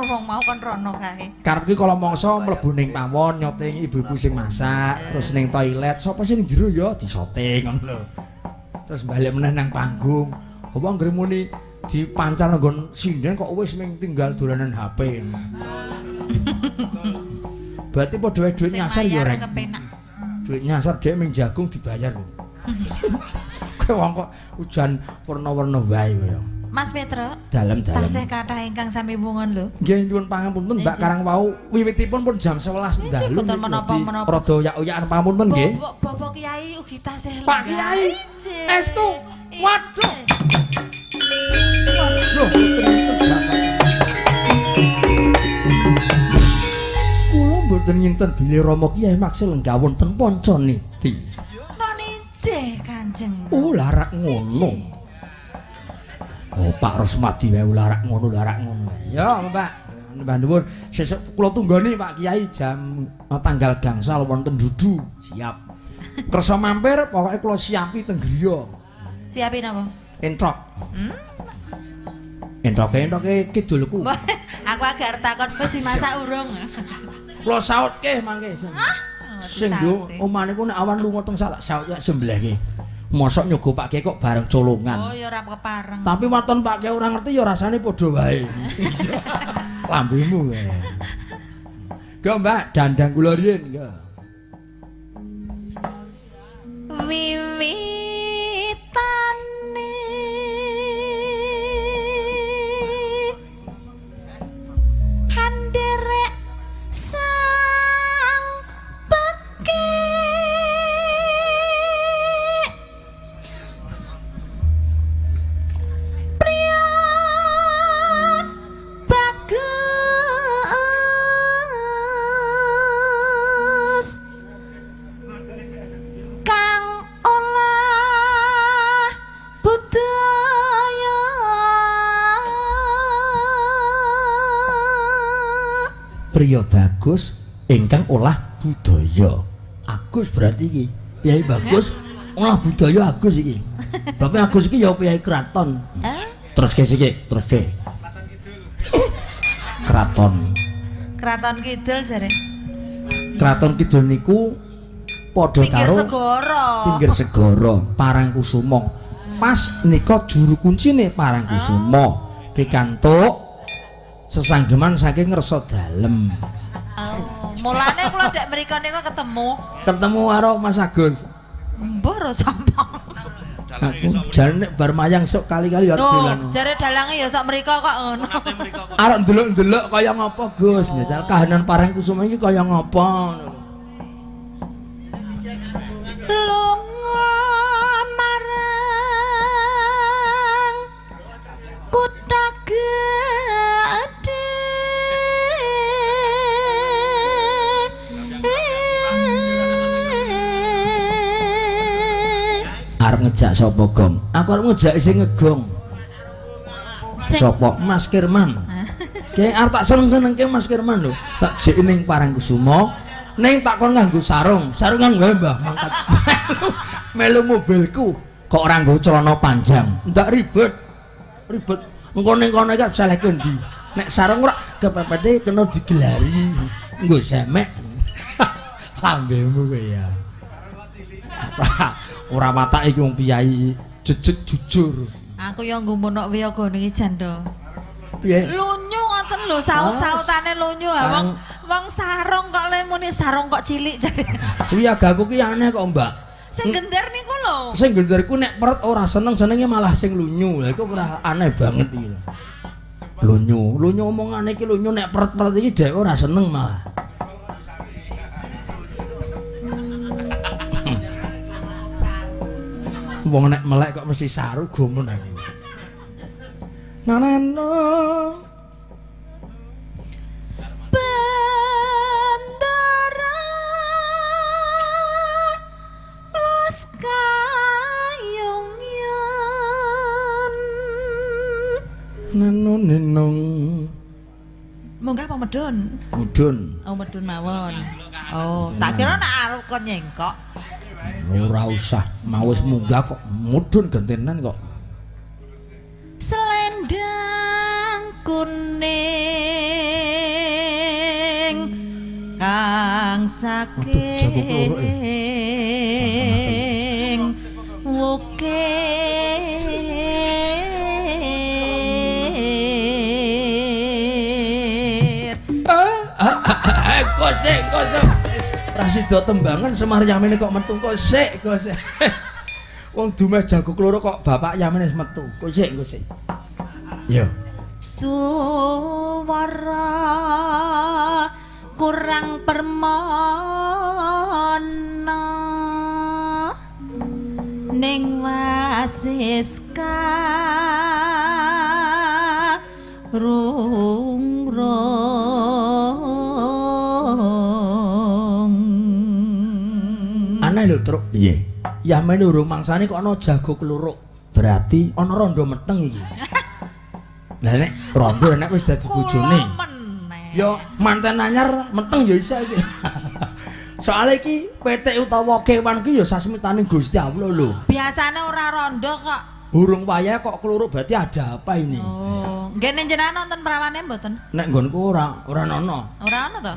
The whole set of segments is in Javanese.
wong mau kon rono kae. Karepku kala mangsa mlebu ning pawon nyoting ibu-ibu sing masak, terus ning toilet, sapa sing ning jero ya disoting ngono lho. Terus balik meneh nang panggung. Apa anggere muni dipancar nggon sinden kok wis ming tinggal dolanan HP. Berarti padha wae dhuwit nyasar ya rek. Dhuwit nyasar dhek ming jagung dibayar lho. Kowe wong kok ujan warna-warna wae kowe. Mas Petro, dalem. tasih kathah ingkang sami bungon lho. Nggih nyuwun pangapunten Mbak Karang wau wiwitipun pun jam 11 dalu. Betul menapa-menapa. Rada oyak-oyakan pamunten nggih. Bapak Kiai ugi tasih Pak Kiai. Estu. Waduh. Waduh. Kula mboten nyinten bilih Rama Kiai maksud lenggah wonten panca niti. Nonijeh Kanjeng. Oh larak ngono. Oh Pak Rosmadi wae larak ngono. Ya Mbak. Mbah nuwun sesuk kula tunggoni Pak Kiai jam tanggal gangsal wonten Dudu. Siap. Kersa mampir pokoke kula siapi teng griya. Siapi napa? Entrok. Entroke kidulku. Aku agak takon mesti masak urung. Kula sautke mangke. Sing yo omane ku nek awan lunga teng saut ya sembelihke. Mosok nyogo Pak Kiai kok bareng colongan. Oh ya ora kepareng. Tapi waton Pak Kiai ora ngerti ya rasane padha wae. Lambemu wae. Go Mbak, dandang kula riyen, go. Wiwitane handerek sang peki pria bagus kang olah budaya Priya bagus ingkang olah budaya. Agus berarti iki. Piye bagus olah budaya Agus iki. Bapak Agus iki ya piye kraton. Terus ke siki, terus ke. Kraton. Kraton Kidul jare. Kraton Kidul niku padha Pinggir karo segara. pinggir segara Parangkusuma. Pas nika juru kuncine Parangkusuma pikantuk sesanggeman saking ngersa dalem. Oh, mulane kula dek mriko niku ketemu Ketemu karo Mas Agus. mbuh ro sapa. Aku jane nek bar mayang sok kali-kali arep dolan. Jare dalange ya sok mriko kok ngono. Arep ndelok-ndelok kaya ngapa Gus? Misal kahanan Parangkusuma iki kaya ngapa? Lunga marang kutha gedhe Arep ngejak sapa Gong? Aku arep ngejak sing ngegong. Sapa? Mas Kirman. Kayak arep tak seneng-senengke Mas Kirman lho. Tak jek ning Parangkusuma, ning tak kon nganggo sarung. Sarungan wae Mbah mangkat. Melu mobilku kok ora nggo celana panjang. Ndak ribet. Ribet. Engko ning kono iki salehke ndi? Nek sarung ora kepepete kena digelari. Nggo semek. Lambemu kowe ya. Ora watak iki wong piyai jejet jujur. Aku ya nggumunuk wiyaga niki janda. Piye? Lunyu ngoten lho, saut-sautane lunyu ha wong sarung kok le muni sarung kok cilik jare. Wiyagaku ki aneh kok, Mbak. Sing gender niku lho. Sing genderku nek perut ora senenge malah sing lunyu. Lha iku ora aneh banget iki. Lunyu omongane iki lunyu nek perut-perut iki dhek ora seneng malah. Wong nek melek kok mesti saru gumun aku. Nanano Bendera wis kayungyan. nenung Munggah apa medun? mudun. Oh medun mawon. Oh, tak kira nek arep kon nyengkok. Ora usah, mau wis munggah kok mudun gentenan kok. Selendang kuning saking wukir. Kosek. Prasida tembangan Semar Yamene kok metu kosek. Wong dumeh jago kloro kok bapak Yamene wis metu. Kosek. Yo. Suwara kurang permana ning wasiska rung aneh lho truk piye Yamene urung mangsane kok ana jago kluruk berarti ana rondo meteng iki. Lah nek rondo nek wis dadi bojone ya manten anyar meteng ya isa iki. Soale iki petik utawa kewan ki ya sasmitaning Gusti Allah lho. Biasane ora rondo kok. Urung wayah kok kluruk berarti ada apa ini? Oh, nggih jenengan nonton prawane mboten? Nek nggonku ora ana. Ora ana to?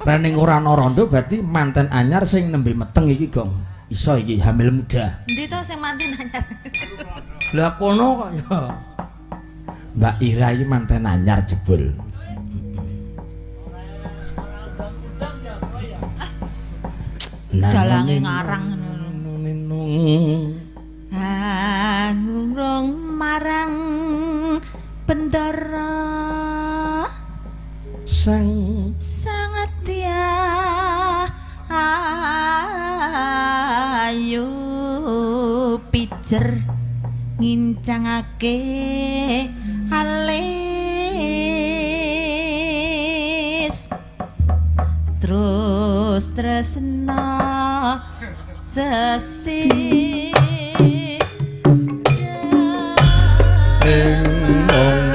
Rening ora ana rondo berarti manten anyar sing nembe meteng iki, Gong. Iso iki hamil muda. Endi to sing manten anyar? Lah kono kok ya. Mbak Ira iki manten anyar jebul. Dalange ngarang ngurung marang bendara sangat dia ayu pijer ngincangake alis terus tresna sesi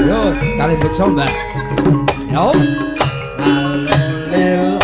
yo kali beksa Mbak yo alel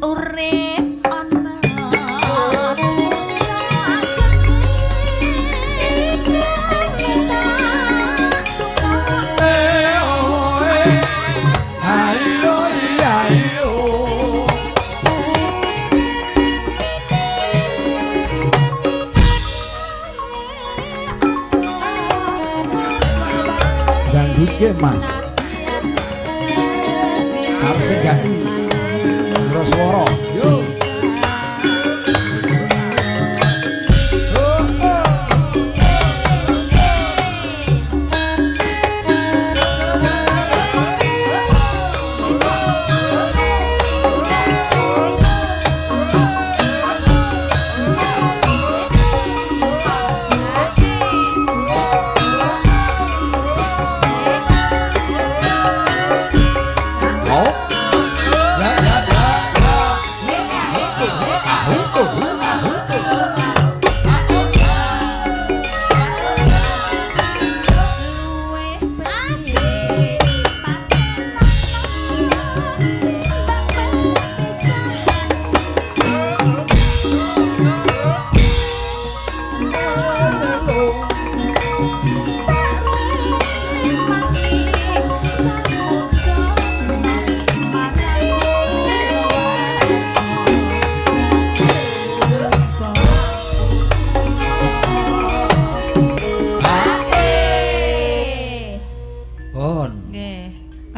urip ana Gandutke Mas harus segati Rosworo yo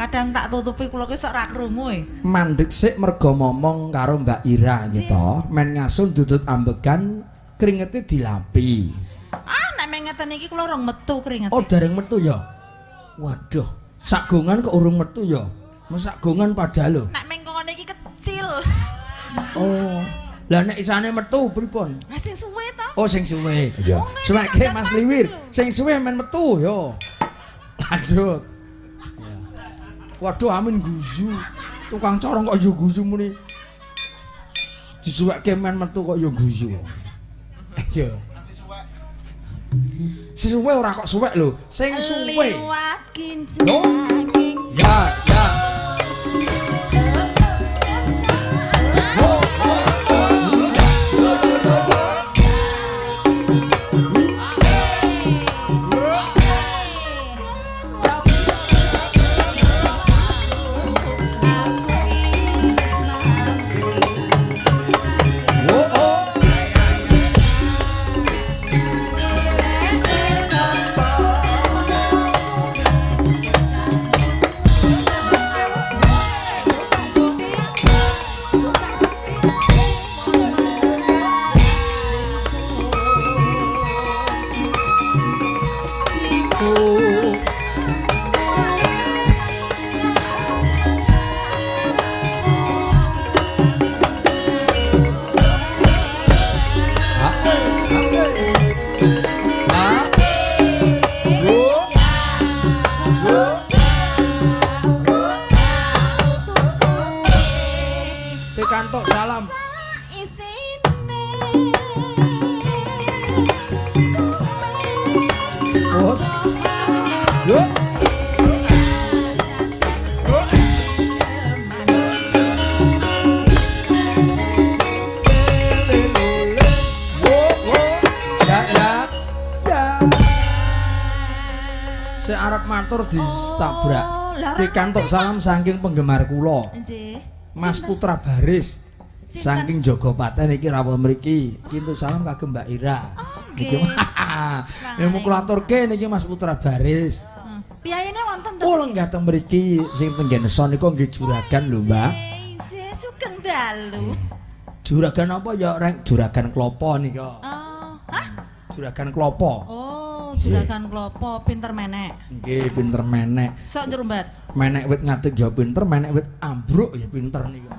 kadang tak tutupi kula ki sok ra krungu e. Mandek sik mergo momong karo Mbak Ira gitu. Men ngasul dudut ambegan kringete dilapi. Ah nek men ngeten iki kula rong metu kringet. Oh, dereng metu ya. Waduh, sagongan kok urung metu ya. Mes sagongan padahal lho. Nek men ngene iki kecil. Oh. Lah nek isane metu pripun? Lah sing suwe to. Oh, sing suwe. Iya. Suweke Mas Liwir, sing suwe men metu ya. Lanjut. Waduh amin guzu. Tukang corong kok yo guzu muni. Disuweke men metu kok yo guzu. Ayo. Sing suwe ora kok suwek lho, sing suwe. Liwat kinjang. Ya, ya. Kantok salam. Bos. Yo. Saya arep matur distabrak. Pikantuk salam saking penggemar kula. Nggih. Mas Putra Baris saking Jogopaten iki rawuh mriki kintu salam kagem Mbak Ira. Nggih. Ilmu kula aturke niki Mas Putra Baris. Piyayene wonten to? Oh lenggah teng mriki sing teng Geneson niku nggih juragan lho, Mbak. Nggih, sugeng dalu. Juragan apa ya, Rek? Juragan klopo nika. Oh, hah? Juragan klopo. Oh, juragan klopo pinter menek. Nggih, pinter menek. Sok njrumbat. Menek wit ngadeg ya pinter, menek wit ambruk ya pinter niku.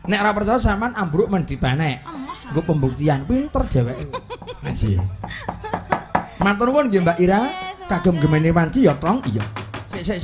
Nek ora percaya sampean ambruk men dipenek. Nggo pembuktian pinter dheweke. Nggih. Matur nuwun nggih Mbak Ira, kagem gemene wanci ya tong iya. Sik